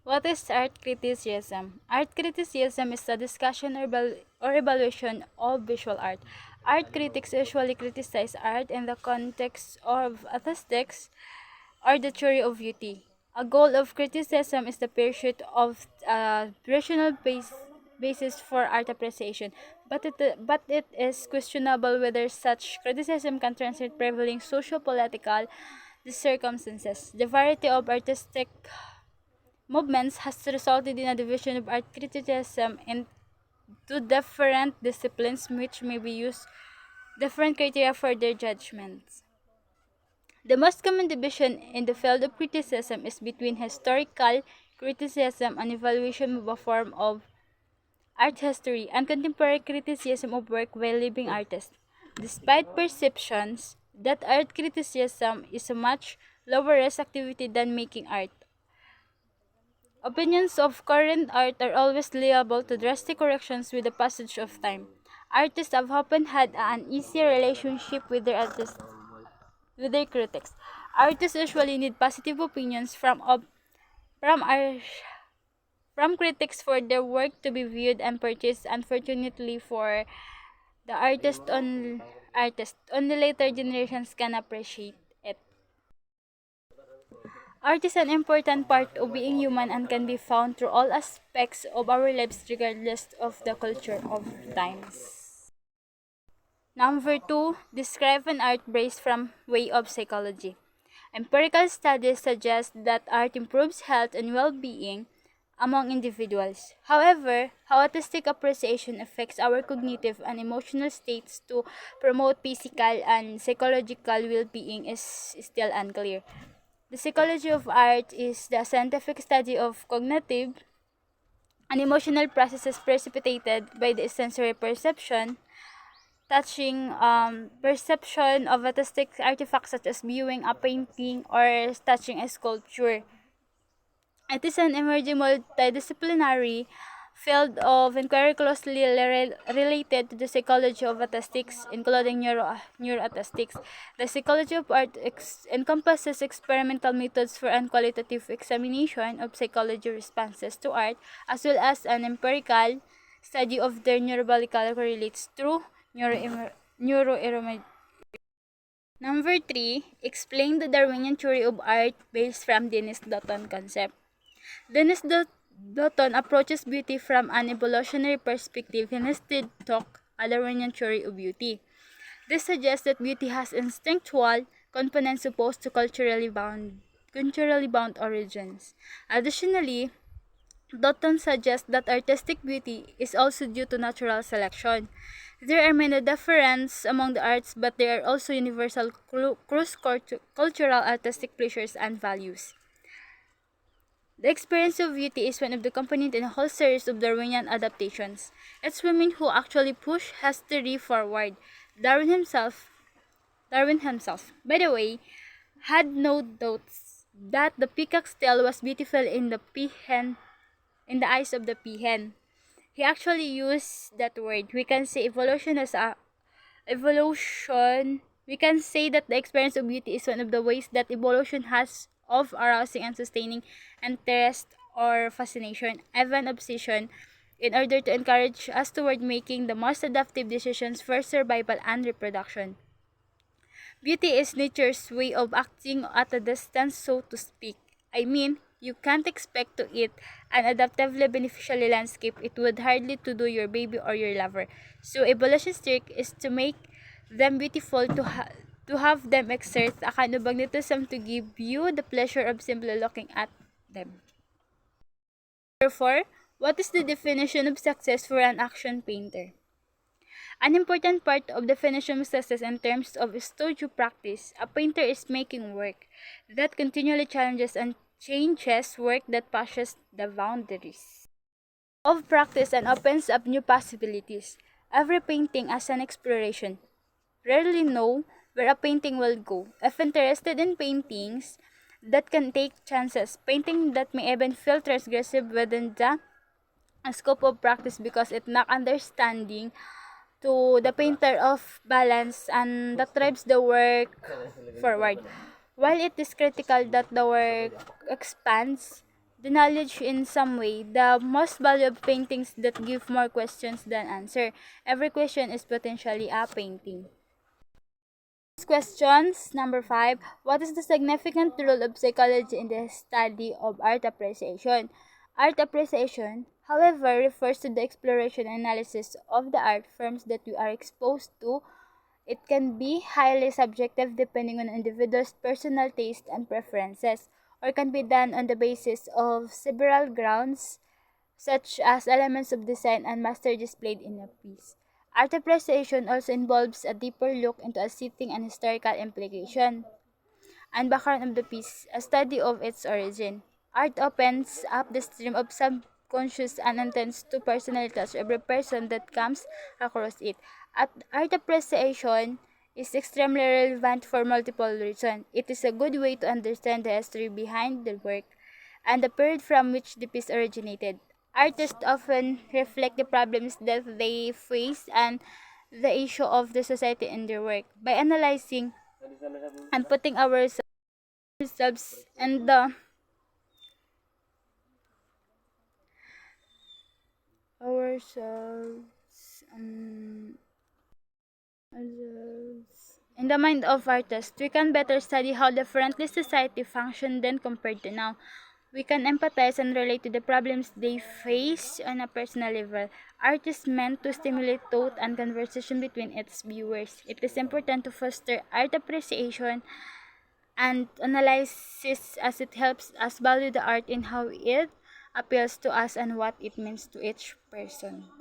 What is art criticism? Art criticism is the discussion or evaluation of visual art. Art critics usually criticize art in the context of aesthetics or the theory of beauty. A goal of criticism is the pursuit of rational basis for art appreciation, but it is questionable whether such criticism can translate prevailing socio-political circumstances. The variety of artistic movements has resulted in a division of art criticism into different disciplines which may be used different criteria for their judgments. The most common division in the field of criticism is between historical criticism and evaluation of a form of art history and contemporary criticism of work by living artists. Despite perceptions that art criticism is a much lower risk activity than making art, opinions of current art are always liable to drastic corrections with the passage of time. Artists have often had an easier relationship with their critics. Artists usually need positive opinions from our from critics for their work to be viewed and purchased. Unfortunately for the artist, only later generations can appreciate it. Art is an important part of being human and can be found through all aspects of our lives regardless of the culture of times. Number 2, describe an art based from way of psychology. Empirical studies suggest that art improves health and well-being among individuals. However, how artistic appreciation affects our cognitive and emotional states to promote physical and psychological well-being is still unclear. The psychology of art is the scientific study of cognitive and emotional processes precipitated by the sensory perception, touching perception of artistic artifacts such as viewing a painting or touching a sculpture. It is an emerging multidisciplinary field of inquiry closely related to the psychology of artistics, including neuroartistics. The psychology of art encompasses experimental methods for qualitative examination of psychology responses to art, as well as an empirical study of their neurobiological correlates through neuroimaging. Number 3, explain the Darwinian theory of art based from Dennis Dutton concept. Dennis Dutton approaches beauty from an evolutionary perspective and instead took a Darwinian theory of beauty. This suggests that beauty has instinctual components opposed to culturally bound origins. Additionally, Dutton suggests that artistic beauty is also due to natural selection. There are many differences among the arts, but there are also universal cross-cultural artistic pleasures and values. The experience of beauty is one of the components in a whole series of Darwinian adaptations. It's women who actually push history forward. Darwin himself, Darwin himself, by the way, had no doubts that the peacock's tail was beautiful in the eyes of the peahen. He actually used that word. We can say evolution. We can say that the experience of beauty is one of the ways that evolution has of arousing and sustaining interest or fascination, even obsession, in order to encourage us toward making the most adaptive decisions for survival and reproduction. Beauty is nature's way of acting at a distance, so to speak. I mean, you can't expect to eat an adaptively beneficially landscape. It would hardly to do your baby or your lover. So evolution's trick is to make them beautiful, to have them exert a kind of magnetism to give you the pleasure of simply looking at them. Therefore, what is the definition of success for an action painter? An important part of definition of success in terms of studio practice, a painter is making work that continually challenges and changes, work that pushes the boundaries of practice and opens up new possibilities. Every painting as an exploration. Rarely know where a painting will go. If interested in paintings that can take chances, painting that may even feel transgressive within the scope of practice because it not understanding to the painter of balance and that drives the work forward. While it is critical that the work expands, the knowledge in some way. The most valuable paintings that give more questions than answer. Every question is potentially a painting. Questions number 5. What is the significant role of psychology in the study of art appreciation? Art appreciation, however, refers to the exploration and analysis of the art forms that we are exposed to. It can be highly subjective depending on an individual's personal taste and preferences, or can be done on the basis of several grounds, such as elements of design and master displayed in a piece. Art appreciation also involves a deeper look into a setting and historical implication and background of the piece, a study of its origin. Art opens up the stream of subconscious and intends to personally touch every person that comes across it. Art appreciation is extremely relevant for multiple reasons. It is a good way to understand the history behind the work and the period from which the piece originated. Artists often reflect the problems that they face and the issue of the society in their work. By analyzing and putting ourselves in the ourselves in the mind of artists, we can better study how differently society functioned then compared to now. We can empathize and relate to the problems they face on a personal level. Art is meant to stimulate thought and conversation between its viewers. It is important to foster art appreciation and analysis as it helps us value the art in how it appeals to us and what it means to each person.